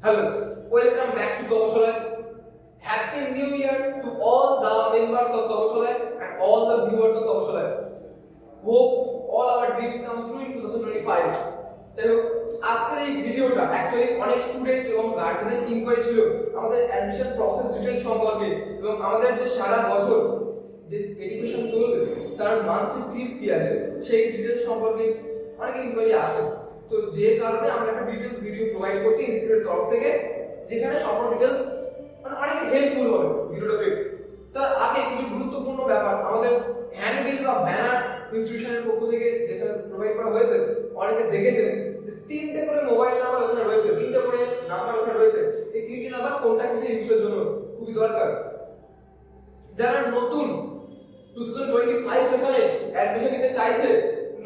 Hello, welcome back to Topasholai. Happy New Year to all the members of Topasholai and all the viewers of Topasholai. Hope all our dreams comes true in 2025. তাই হোক আজকের এই ভিডিওটা actually অনেক students এবং গার্জিয়ানদের inquiry ছিল আমাদের admission process details সম্পর্কে এবং আমাদের যে সারা বছর যে এডুকেশন চলবে তার মান্থলি ফিস কি আছে সেই ডিটেইলস সম্পর্কে অনেক ইনকোয়ারি আছে। তো যে কারণে আমরা একটা ডিটেইলস ভিডিও প্রোভাইড করছি ইনস্টিটিউটের তরফ থেকে, যেখানে সম্পূর্ণ ডিটেইলস অনেক হেল্পফুল হবে ভিডিওটাকে। তার আগে কিছু গুরুত্বপূর্ণ ব্যাপার আমাদের হ্যান্ডবিল বা ব্যানার ইনস্টিটিউশনের পক্ষ থেকে যেখানে প্রোভাইড করা হয়েছে, অনেকে দেখেছেন যে তিনটে করে মোবাইল নাম্বার ওখানে রয়েছে, তিনটে করে নাম্বার ওখানে রয়েছে। এই তিনটে নাম্বার কোনটা কিসের ইউজের জন্য খুবই দরকার। যারা নতুন 2025 সেশনে অ্যাডমিশন নিতে চাইছে,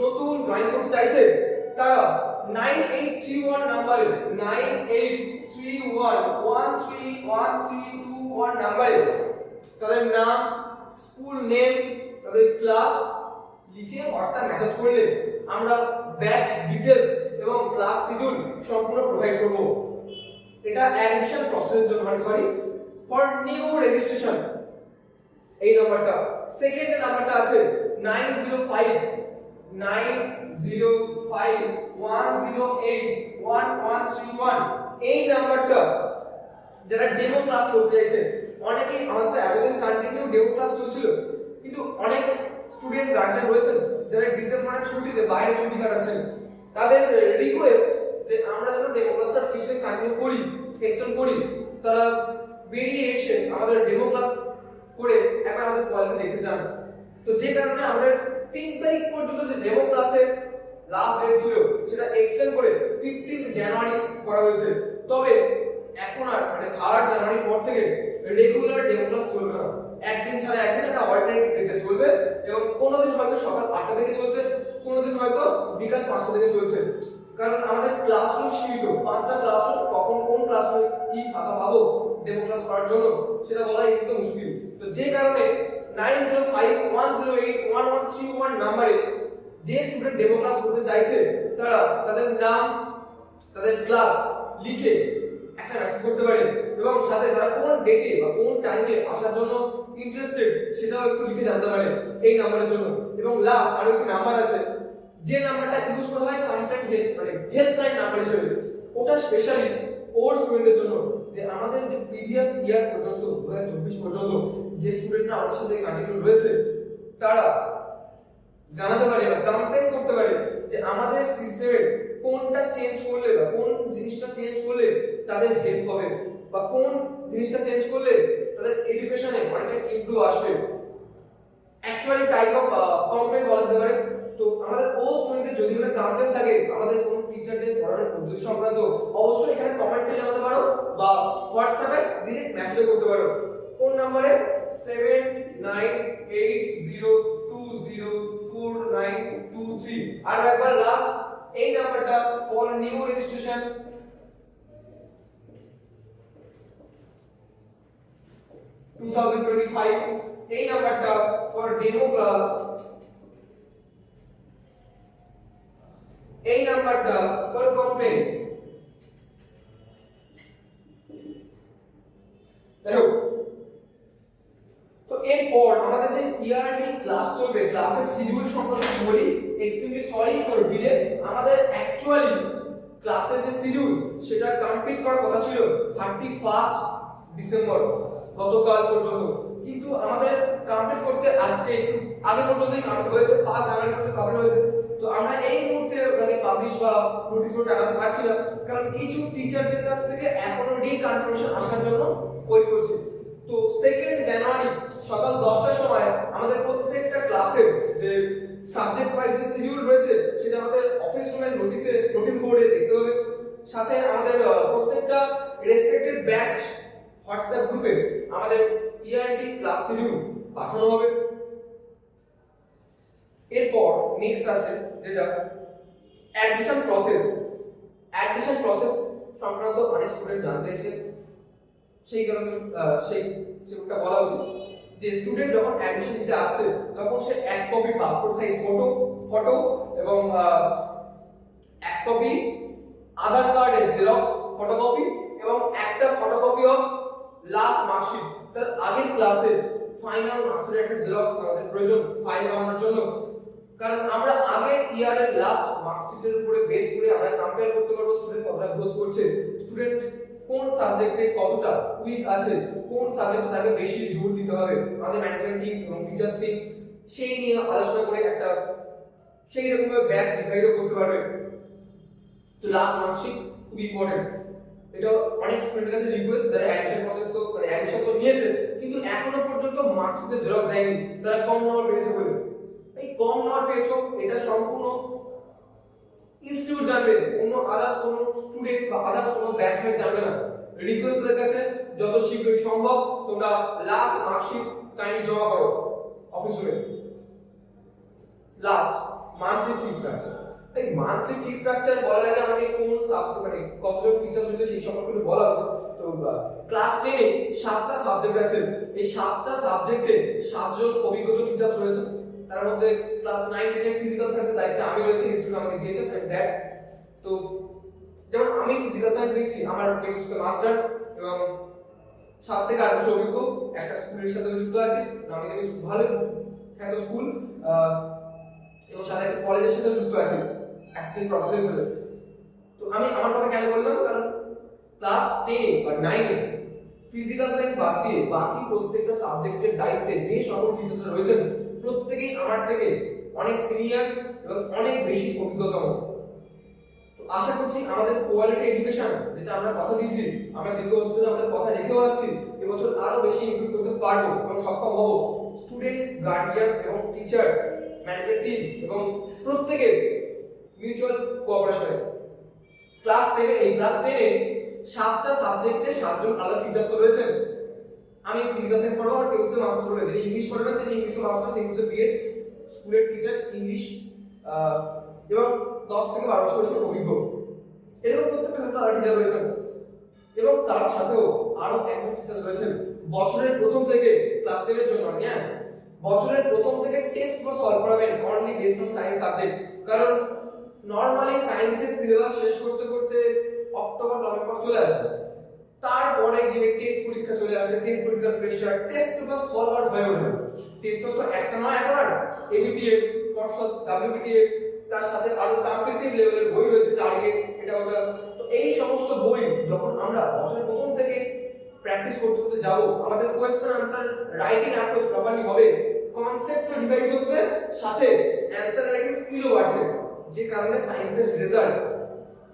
নতুন জয়েন করতে চাইছে, তারা 9831 নাম্বারে 9831131321 নাম্বারে তাদের নাম, স্কুল নেম, তাদের ক্লাস লিখে হোয়াটসঅ্যাপ মেসেজ করলে আমরা ব্যাচ ডিটেইলস এবং ক্লাস শিডিউল সম্পূর্ণ প্রোভাইড করব। এটা অ্যাডমিশন প্রসেসের জন্য, ফর নিউ রেজিস্ট্রেশন এই নাম্বারটা। সেকেন্ড যে নাম্বারটা আছে 9051081131 এই নাম্বারটা যারা ডেমো ক্লাস করতে চাইছে, অনেকেই আমাদের এতদিন কন্টিনিউ ডেমো ক্লাস চলছিল, কিন্তু অনেক স্টুডেন্ট গার্জিয়ান রয়েছেন যারা ডিসেম্বরের ছুটিতে বাইরে ছুটি কাটাচ্ছেন, তাদের রিকোয়েস্ট যে আমরা যেন ডেমো ক্লাসটা কিছুদিন কন্টিনিউ করি, এক্সটেন্ড করি। তারা বেরিয়ে এসে আমাদের ডেমো ক্লাস করে একবার আমাদের কোয়ালিটি দেখতে চান। তো যে কারণে আমাদের 3 তারিখ পর্যন্ত যে ডেমো ক্লাসের লাস্ট ডেট ছিল সেটা এক্সটেন্ড করে 15 জানুয়ারি করা হয়েছে। তবে এখন আর 3rd জানুয়ারি পর থেকে রেগুলার ডেমো ক্লাস চলবে না, একদিন ছাড়া একদিন একটা অল্টারনেটিভ ডেতে চলবে এবং কোনোদিন হয়তো সকাল 8টা থেকে চলছে, কোনোদিন হয়তো বিকাল 5টা থেকে চলছে। কারণ আমাদের ক্লাসরুম সীমিত, 5টা ক্লাসরুম, কখন কোন ক্লাসরুমে কি ফাঁকা পাবো ডেমো ক্লাস করার জন্য সেটা বলা একটু মুশকিল। তো যে কারণে 9051081131 নম্বরে যে স্টুডেন্ট ডেমো ক্লাস করতে চাইছে তারা তাদের নাম, তাদের ক্লাস লিখে একটা মেসেজ করতে পারে এবং সাথে তারা কোন ডেটে বা কোন টাইমে আসার জন্য ইন্টারেস্টেড সেটাও একটু লিখে জানতে পারে এই নাম্বারের জন্য। এবং লাস্ট আরো একটা নাম্বার আছে, যে নাম্বারটা ইউজ করা হয় কন্টাক্ট হেল্পলাইন নাম্বার হিসেবে, ওটা স্পেশালি ওর স্টুডেন্টদের জন্য, যে আমাদের যে প্রিভিয়াস ইয়ার পর্যন্ত 2024 পর্যন্ত যে স্টুডেন্টরা আমাদের সাথে কন্টিনিউ রয়েছে তারা জানাতে পারে বা কমপ্লেইন করতে পারে যে আমাদের সিস্টেমে কোনটা চেঞ্জ করলে বা কোন জিনিসটা চেঞ্জ করলে তাদের হেল্প হবে বা কোন জিনিসটা চেঞ্জ করলে তাদের এডুকেশনে অনেকটা ইমপ্রুভ আসবে। অ্যাকচুয়ালি টাইপ অফ কমপ্লেইন বলা যেতে পারে। তো আমাদের ও স্টুডেন্টদের যদি কোনো কমপ্লেইন থাকে আমাদের কোন টিচারদের পড়ানোর পদ্ধতি সংক্রান্ত, অবশ্যই এখানে কমেন্টে জানাতে পারো বা হোয়াটসঅ্যাপে ডিরেক্ট মেসেজ করতে পারো। কোন নম্বরে 7980204923। আর একবার লাস্ট এই নাম্বারটা ফর নিউ রেজিস্ট্রেশন 2025, এই নাম্বারটা ফর ডেমো ক্লাস, এই নাম্বারটা ফর কমপ্লেইন। দেখো, তো এরপর আমাদের যে ইয়ারলি ক্লাস চলবে, ক্লাসের শিডিউল সম্পর্কে বলি। এক্সট্রিমলি সরি ফর ডিলে, আমাদের অ্যাকচুয়ালি ক্লাসের যে শিডিউল সেটা কমপ্লিট করার কথা ছিল 31 ডিসেম্বর গতকাল পর্যন্ত, কিন্তু আমাদের কমপ্লিট করতে আজকে একটু আগে পর্যন্তই কমপ্লিট হয়েছে, 1 জানুয়ারি পর্যন্ত কমপ্লিট হয়েছে। তো আমরা এই মুহূর্তে ওটাকে পাবলিশ বা নোটিশ বোর্ডে আনাতে পারছি না, কারণ কিছু টিচারদের কাছ থেকে এখনো রিকনফার্মেশন আসার জন্য ওয়েট করছি। তো 2 জানুয়ারি সকাল 10টার সময় আমাদের প্রত্যেকটা ক্লাসের যে সাবজেক্ট ওয়াইজ যে শিডিউল রয়েছে সেটা আমাদের অফিস রুমের নোটিশ বোর্ডে দেখতে হবে। সাথে আমাদের প্রত্যেকটা রেসপেক্টেড ব্যাচ হোয়াটসঅ্যাপ গ্রুপে আমাদের ইয়ারলি ক্লাস শিডিউল পাঠানো হবে। এরপর নেক্সট আছে যেটা অ্যাডমিশন প্রসেস সংক্রান্ত অনেক স্টুডেন্ট জানতে চাইছে, সেই কারণে সেটা বলা উচিত যে স্টুডেন্ট যখন অ্যাডমিশন নিতে আসছে তখন সে 1 কপি পাসপোর্ট সাইজ ফটো এবং 1 কপি আধার কার্ডের জেরক্স ফটোকপি এবং অফ লাস্ট মার্কশিট, তার আগের ক্লাসের ফাইনাল মার্কশিটের একটা জেরক্স আমাদের প্রয়োজন ফাইল বানানোর জন্য। কারণ আমরা আগের ইয়ারের লাস্ট মার্কশিটের উপরে বেস করে আমরা কম্পেয়ার করতে পারবো স্টুডেন্ট কতটা গ্রোথ করছে, স্টুডেন্ট কোন সাবজেক্টে কতটা উইক আছে, কোন সাবজেক্টে তাকে বেশি জোর দিতে হবে। আমাদের ম্যানেজমেন্ট টিম এবং টিচার্স টিম সেই নিয়ে আলোচনা করে একটা সেই রকম ভাবে ব্যাচ ডিভাইডও করতে পারবে। তো লাস্ট মার্কশিট খুব ইম্পর্টেন্ট। এটা অনেক স্টুডেন্টের কাছে রিকোয়েস্ট, যারা অ্যাডমিশন প্রসেস তো মানে অ্যাডমিশন তো নিয়েছে কিন্তু এখনো পর্যন্ত মার্কশিটের জেরক্স দেয়নি, তারা কম নম্বর পেয়েছে বলে। এই কম নম্বর পেয়েছো এটা সম্পূর্ণ ইনস্টিটিউট জানবে, অন্য আদার্স কোনো স্টুডেন্ট বা আদার্স কোনো ব্যাচমেট জানবে না। রিকোয়েস্ট তাদের কাছে যত শীঘ্রই সম্ভব তোমরা লাস্ট মার্কশিট কাইন্ডলি জমা করো অফিস রুমে। Last monthly fee structure. এই মান্থলি ফি স্ট্রাকচার বলার আগে আমাকে কোন সাবজেক্ট মানে কতজন টিচার হয়েছে সেই সম্পর্কে একটু বলা উচিত। তো ক্লাস 10 এ 7টা সাবজেক্ট আছে, এই 7টা সাবজেক্টে 7 জন অভিজ্ঞ টিচার রয়েছে। তার মধ্যে ক্লাস 9 10 এর ফিজিক্যাল সায়েন্সের দায়িত্ব আমি রয়েছি, ইনস্টিটিউট আমাকে দিয়েছে এন্ড দ্যাট। তো যেমন আমি ফিজিক্যাল সায়েন্স দিচ্ছি, আমার কেমিস্ট্রি মাস্টার্স এবং 7 থেকে 8 বছর অভিজ্ঞ একটা স্কুলের সাথে যুক্ত আছি, আমি কিন্তু ভালো খ্যাত স্কুল এবং সাথে একটা কলেজের সাথে যুক্ত আছি অ্যাসিস্ট্যান্ট প্রফেসর হিসেবে। তো আমি আমার কথা কেন বললাম, কারণ ক্লাস 10 বা 9 এ ফিজিক্যাল সায়েন্স বাদ দিয়ে বাকি প্রত্যেকটা সাবজেক্টের দায়িত্বে যে সকল টিচাররা রয়েছেন প্রত্যেকেই আমার থেকে অনেক সিনিয়র এবং অনেক বেশি অভিজ্ঞতম। তো আশা করছি আমাদের কোয়ালিটি এডুকেশন যেটা আমরা কথা দিয়েছি, আমরা দীর্ঘ বছর ধরে আমাদের কথা রেখেও আসছি, এবছর আরো বেশি ইমপ্রুভ করতে পারবো এবং সক্ষম হব। স্টুডেন্ট, গার্জিয়ান এবং টিচার, ম্যানেজমেন্ট টিম এবং প্রত্যেকের মিউচুয়াল কোঅপারেশনে ক্লাস 7 এই ক্লাস 10 এ 7টা সাবজেক্টে 7 জন আলাদা টিচার তো রয়েছেন। আমি ফিজিক্যাল সায়েন্স পড়াবো, আমার কেমিস্ট্রি মাস্টার রয়েছে, ইংলিশ পড়াবেন তিনি ইংলিশে মাস্টার্স, ইংলিশে বিএড, স্কুলের টিচার ইংলিশ এবং 10 থেকে 12 বছর বয়সের অভিজ্ঞ, এরকম প্রত্যেকটা সাবজেক্টে আলাদা টিচার রয়েছেন। এবং তার সাথেও আরো একজন টিচার রয়েছেন বছরের প্রথম থেকে ক্লাস 10 এর জন্য। হ্যাঁ, বছরের প্রথম থেকে টেস্ট পেপার সলভ করাবেন only based on science subject. কারণ নরমালি সায়েন্সের সিলেবাস শেষ করতে করতে অক্টোবর নভেম্বর চলে আসে, তারপরে গিয়ে টেস্ট পরীক্ষা চলে আসে, টেস্ট পরীক্ষার প্রেসার, টেস্ট পেপার সলভ আর হয়ে ওঠে না। টেস্ট তো একটা নয় একবার, এবিটিএ, পর্ষদ, ডব্লিউবিটিএ, তার সাথে আরো কম্পিটিটিভ লেভেলের বই রয়েছে, টার্গেট, এটা ওটা। তো এই সমস্ত বই যখন আমরা বছরের প্রথম থেকে প্র্যাকটিস করতে করতে যাব, আমাদের question answer writing approach properly হবে, কনসেপ্ট রিভাইজ হচ্ছে, সাথে অ্যানসার রাইটিং স্কিলও বাড়ছে, যে কারণে সায়েন্সের রেজাল্ট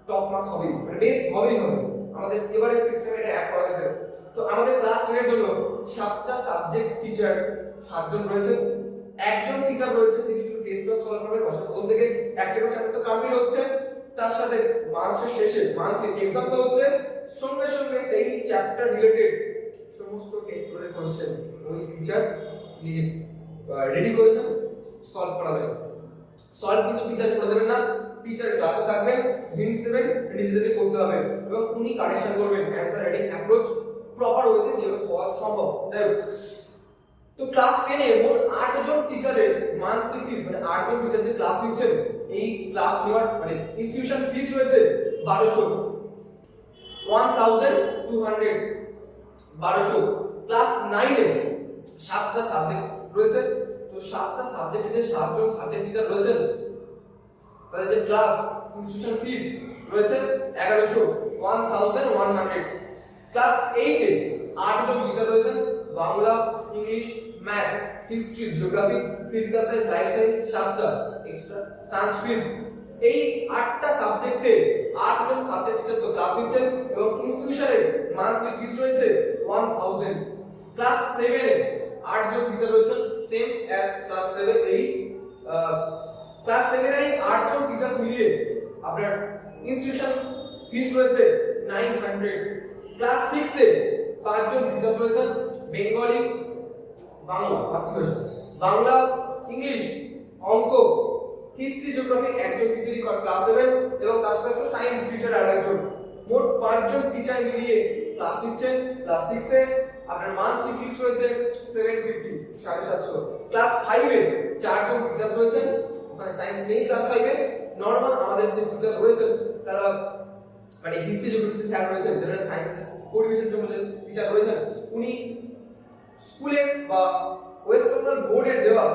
টপ মার্কস হবে, মানে বেস্ট হবেই হবে। আমাদের এবারে সিস্টেমে এটা অ্যাড করা হয়েছে। তো আমাদের ক্লাস 10 এর জন্য 7টা সাবজেক্ট টিচার 7 জন রয়েছেন, একজন টিচার রয়েছে যিনি শুধু টেস্ট পেপার সলভ করবেন। বছর প্রথম থেকে একটা করে চ্যাপ্টার তো কমপ্লিট হচ্ছে, তার সাথে মার্চের শেষে মান্থলি এক্সাম তো হচ্ছে, সঙ্গে সঙ্গে সেই চ্যাপ্টার রিলেটেড সমস্ত টেস্ট পেপারের কোশ্চেন ওই টিচার নিজে রেডি করেছেন, সলভ করাবেন। সলভ কিন্তু টিচার করে দেবেন না, টিচার ক্লাসে থাকবেন, হিন্টস দেবেন, নিজেদেরকে করতে হবে এবং উনি কারেকশন করবেন, অ্যানসার রাইটিং অ্যাপ্রোচ প্রপার ওয়েতে কিভাবে হওয়া সম্ভব। তাই তো ক্লাস 10 এ মোট 8 জন টিচারের মান্থলি ফিস, মানে 8 জন টিচার যে ক্লাস নিচ্ছেন, এই ক্লাস নেওয়ার মানে ইনস্টিটিউশন ফিস রয়েছে 1200, 1200। ক্লাস 9 এ 7টা সাবজেক্ট রয়েছে, তো 7টা সাবজেক্টে যে 7 জন সাবজেক্ট টিচার রয়েছেন তাদের যে ক্লাস ইনস্টিটিউশন ফিস রয়েছে 1100, 1100। ক্লাস 8 এ 8 জন টিচার রয়েছেন, Bangla, English, math, history, geography, physical science, life science 7টা, এক্সট্রা সংস্কৃত। এই 8টা সাবজেক্টে 8 জন সাবজেক্ট টিচার তো ক্লাস নিচ্ছেন এবং ইনস্টিটিউশনের মান্থলি ফিস রয়েছে 1000। ক্লাস 7 এ 8 জন টিচার রয়েছেন, সেম অ্যাজ ক্লাস 7 8। ক্লাস 7 এর এই 8 জন টিচার মিলিয়ে আপনার ইনস্টিটিউশন ফিস রয়েছে 900। ক্লাস 6 এ 5 জন টিচার রয়েছেন, বেঙ্গলি, বাংলা মাতৃভাষা, বাংলা, ইংলিশ, অঙ্ক, হিস্ট্রি, জিওগ্রাফি একজন টিচারই ক্লাস দেবেন এবং তার সাথে সায়েন্স টিচার আরেকজন। মোট 5 জন টিচার মিলিয়ে ক্লাস নিচ্ছেন। ক্লাস 6 এ আপনার মান্থলি ফিস রয়েছে 750, 750। ক্লাস 5 এ 4 জন টিচার রয়েছেন, ওখানে সায়েন্স নেই ক্লাস 5 এ, নরমাল আমাদের যে টিচার রয়েছেন তারা মানে হিস্ট্রি, জিওগ্রাফি স্যার রয়েছেন, জেনারেল সায়েন্সের পরিবেশের জন্য যে টিচার রয়েছেন উনি স্কুলের বা ওয়েস্ট বেঙ্গল বোর্ডের দেওয়া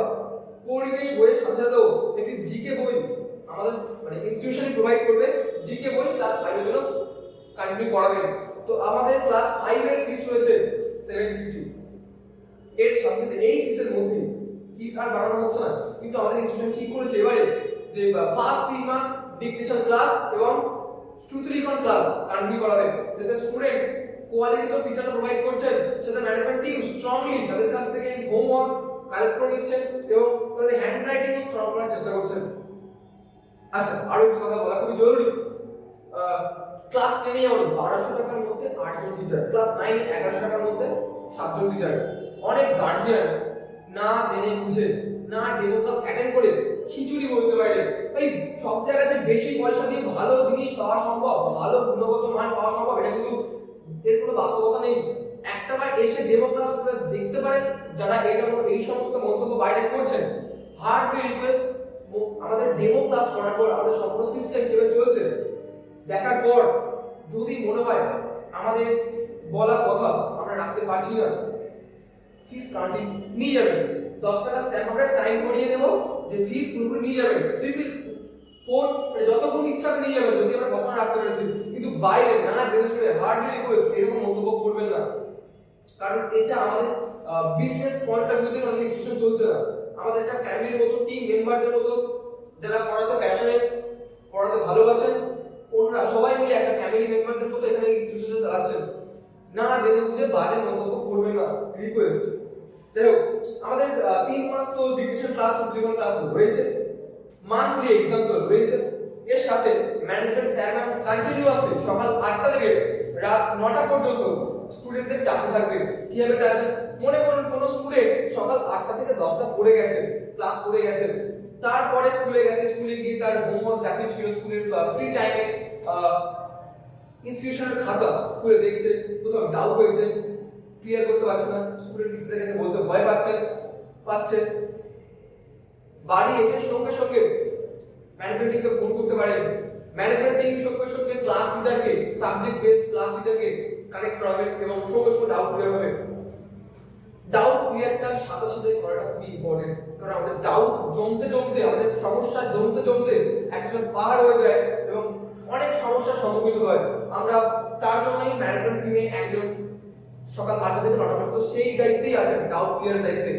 পরিবেশ বইয়ের সাথে সাথেও একটি জিকে বই আমাদের মানে ইনস্টিটিউশনই প্রোভাইড করবে। জিকে বই ক্লাস 5 এর জন্য কন্টিনিউ করাবেন। তো আমাদের ক্লাস 5 এর ফিস রয়েছে 750। এর সাথে সাথে এই ফিসের মধ্যে ফিস আর বাড়ানো হচ্ছে না, কিন্তু আমাদের ইনস্টিটিউশন ঠিক করেছে এবারে যে ফার্স্ট 3 মাস ডিকটেশন ক্লাস এবং সুতলিখন ক্লাস কন্টিনিউ করাবে, যাতে স্টুডেন্ট কোয়ালিটি তো টিচার প্রোভাইড করছেন, সাথে ম্যানেজমেন্ট টিম স্ট্রংলি তাদের কাছ থেকে হোমওয়ার্ক কালেক্ট করে নিচ্ছেন এবং তাদের হ্যান্ড রাইটিং স্ট্রং করার চেষ্টা করছেন। আচ্ছা, আরো একটু কথা বলা খুবই জরুরি। ক্লাস 10 এ যেমন 1200 টাকার মধ্যে 8 জন টিচার, ক্লাস 9 এ 1100 টাকার মধ্যে 7 জন টিচার। অনেক গার্জিয়ান না জেনে বুঝে না ডেমো ক্লাস অ্যাটেন্ড করে খিচুড়ি বলতে পারে ভাই সব জায়গাতে বেশি পয়সা দিয়ে ভালো জিনিস পাওয়া সম্ভব, ভালো গুণগত মান পাওয়া সম্ভব, এটা কিন্তু এর কোনো বাস্তবতা নেই। একটাবার এসে ডেমো ক্লাস করে দেখতে পারেন যারা এই সমস্ত মন্তব্য বাইরে করছেন। হার্ডলি রিকোয়েস্ট আমাদের ডেমো ক্লাস করার পর আমাদের সম্পূর্ণ সিস্টেম কিভাবে চলছে দেখার পর যদি মনে হয় আমাদের বলা কথা আমরা রাখতে পারছি না, ফিস কাটিং নিয়ে যাবেন। 10 টাকা স্ট্যাম্প আমরা সাইন করিয়ে দেব যে ফিস পুরোপুরি নিয়ে যাবেন। 3-4 মানে যতক্ষণ ইচ্ছা নিয়ে যাবেন যদি আমরা কথা রাখতে পেরেছি, কিন্তু বাইরে না জেনে শুনে হার্ডলি রিকোয়েস্ট এরকম মন্তব্য করবেন না, কারণ এটা আমাদের বিজনেস পয়েন্ট অফ ভিউ থেকে আমাদের ইনস্টিটিউশন চলছে না। আমাদের একটা ফ্যামিলির মতো, টিম মেম্বারদের মতো, যারা পড়াতে প্যাশনেট, পড়াতে ভালোবাসেন, ওনারা সবাই মিলে একটা ফ্যামিলি মেম্বারদের মতো এখানে ইনস্টিটিউশন চালাচ্ছেন। না জেনে বুঝে বাজে মন্তব্য করবেন না, রিকোয়েস্ট। যাই হোক, আমাদের 3 মাস তো ডিভিশন ক্লাস তো ত্রিকোণ ক্লাস রয়েছে, মান্থলি এক্সাম তো রয়েছে। এর সাথে ম্যানেজমেন্ট স্যার ম্যাম কন্টিনিউয়াসলি সকাল 8টা থেকে রাত 9টা পর্যন্ত স্টুডেন্টদের টাচে থাকবে। কিভাবে টাচে? মনে করুন কোনো স্টুডেন্ট সকাল 8টা থেকে 10টা পড়ে গেছে, ক্লাস করে গেছে, তারপরে স্কুলে গেছে, স্কুলে গিয়ে তার হোমওয়ার্ক যা কিছু ছিল স্কুলের ফ্রি টাইমে ইনস্টিটিউশনের খাতা খুলে দেখছে, কোথাও ডাউট হয়েছে, ক্লিয়ার করতে পারছে না, স্কুলের টিচারের কাছে বলতে ভয় পাচ্ছে, বাড়ি এসে সঙ্গে সঙ্গে ম্যানেজমেন্ট টিমকে ফোন করতে পারে। ম্যানেজমেন্ট টিম সঙ্গে সঙ্গে ক্লাস টিচারকে, সাবজেক্ট বেসড ক্লাস টিচারকে কানেক্ট করাবে এবং সঙ্গে সঙ্গে ডাউট ক্লিয়ার হবে। ডাউট ক্লিয়ারটা সাথে সাথে করাটা খুবই ইম্পর্টেন্ট, কারণ আমাদের ডাউট জমতে আমাদের সমস্যা জমতে একজন পার হয়ে যায় এবং অনেক সমস্যার সম্মুখীন হয়। আমরা তার জন্যই ম্যানেজমেন্ট টিমে একজন সকাল 8টা থেকে 9টা পর্যন্ত সেই দায়িত্বেই আছেন, ডাউট ক্লিয়ারের দায়িত্বে।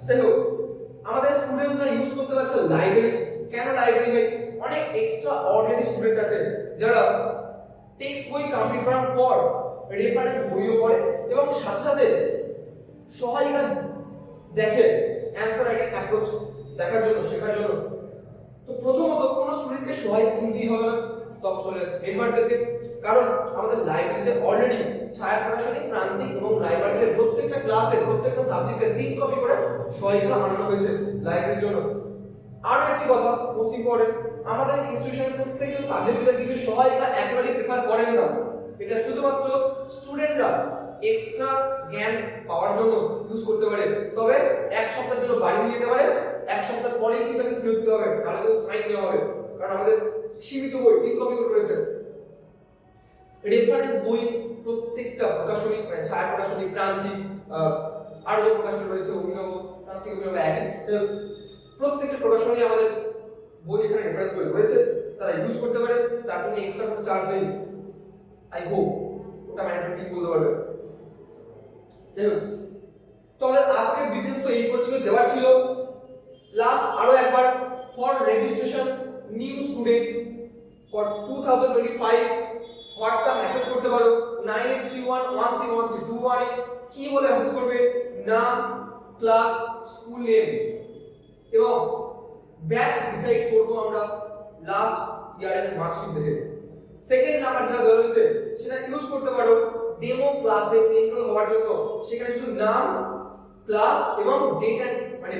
যাই হোক, আমাদের স্টুডেন্টসরা ইউজ করতে পারছে লাইব্রেরি। কেন লাইব্রেরি ভাই? অনেক এক্সট্রা অর্ডিনারি স্টুডেন্ট আছে যারা টেক্সট বই কমপ্লিট করার পর রেফারেন্স বইও পড়ে এবং সাথে সাথে সহায়িকা দেখে অ্যানসার রাইটিং অ্যাপ্রোচ দেখার জন্য, শেখার জন্য। তো প্রথমত কোনো স্টুডেন্টকে সহায়িকা কিনতেই হবে না তপশলের মেম্বারদেরকে, কারণ আমাদের লাইব্রেরিতে অলরেডি ছায়া প্রকাশনী, প্রান্তিক এবং লাইব্রেরির প্রত্যেকটা ক্লাসে প্রত্যেকটা সাবজেক্টে 3 কপি করে সহায়িকা আনানো হয়েছে লাইব্রেরির জন্য। আরো একটি কথা মোস্ট ইম্পর্টেন্ট, আমাদের ইনস্টিটিউশনের প্রত্যেকটা সাবজেক্টে কিন্তু সহায়িকা একেবারেই প্রেফার করেন না। এটা শুধুমাত্র স্টুডেন্টরা এক্সট্রা জ্ঞান পাওয়ার জন্য ইউজ করতে পারে, তবে 1 সপ্তাহের জন্য বাড়ি নিয়ে যেতে পারে, 1 সপ্তাহ পরেই কিন্তু তাকে ফেরত দিতে হবে, তাহলে কিন্তু ফাইন নেওয়া হবে, কারণ আমাদের সীমিত বই 3 কপি করে রয়েছে। রেফারেন্স বই প্রত্যেকটা প্রকাশনী, মানে ছায়া প্রকাশনী, প্রান্তিক, আরো যে প্রকাশনী রয়েছে অভিনব, প্রান্তিক, অভিনব একই, প্রত্যেকটা প্রকাশনী আমাদের বই এখানে রেফারেন্স বই রয়েছে, তারা ইউজ করতে পারে, তার জন্য এক্সট্রা কোনো চার্জ নেই। আই হোপ ওটা ম্যানেজমেন্ট টিম বলতে পারবে। যাই হোক, তো আমাদের আজকের ডিটেইলস তো এই পর্যন্ত দেওয়ার ছিল। লাস্ট আরো একবার, for registration new student for 2025 WhatsApp message করতে পারো 9831131321 এ। কি বলে মেসেজ করবে? নাম, ক্লাস, স্কুল নেম এবং ব্যাচ ডিসাইড করব আমরা লাস্ট ইয়ারের মার্কশিট দেখে। সেকেন্ড নাম্বার যেটা দেওয়া রয়েছে সেটা ইউজ করতে পারো ডেমো ক্লাসে এনরোল হওয়ার জন্য। সেখানে শুধু নাম, ক্লাস এবং ডেট এন্ড মানে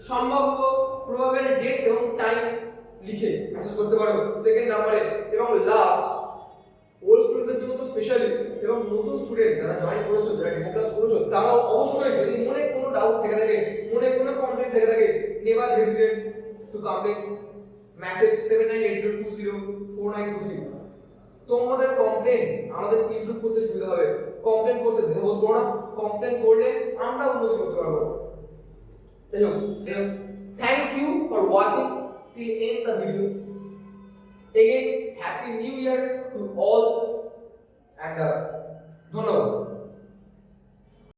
সম্ভাব্য প্রবাবল ডেট এবং টাইম লিখে মেসেজ করতে পারো সেকেন্ড নাম্বারে। এবং লাস্ট, ওল্ড স্টুডেন্টদের জন্য তো স্পেশালি এবং নতুন স্টুডেন্ট যারা জয়েন করেছো, যারা ডেমো ক্লাস করেছো, তারাও অবশ্যই যদি মনে কোনো ডাউট থেকে থাকে, মনে কোনো কমপ্লেইন্ট থেকে থাকে, never hesitate two complain, message 7980204923। তোমাদের কমপ্লেন আমাদের ইমপ্রুভ করতে সুবিধা হবে। কমপ্লেন করতে দ্বিধাবোধ করো না, কমপ্লেন করলে আমরা উন্নতি করতে পারবো। যাই হোক, thank you for watching till end the video. Again, happy new year to all and ধন্যবাদ।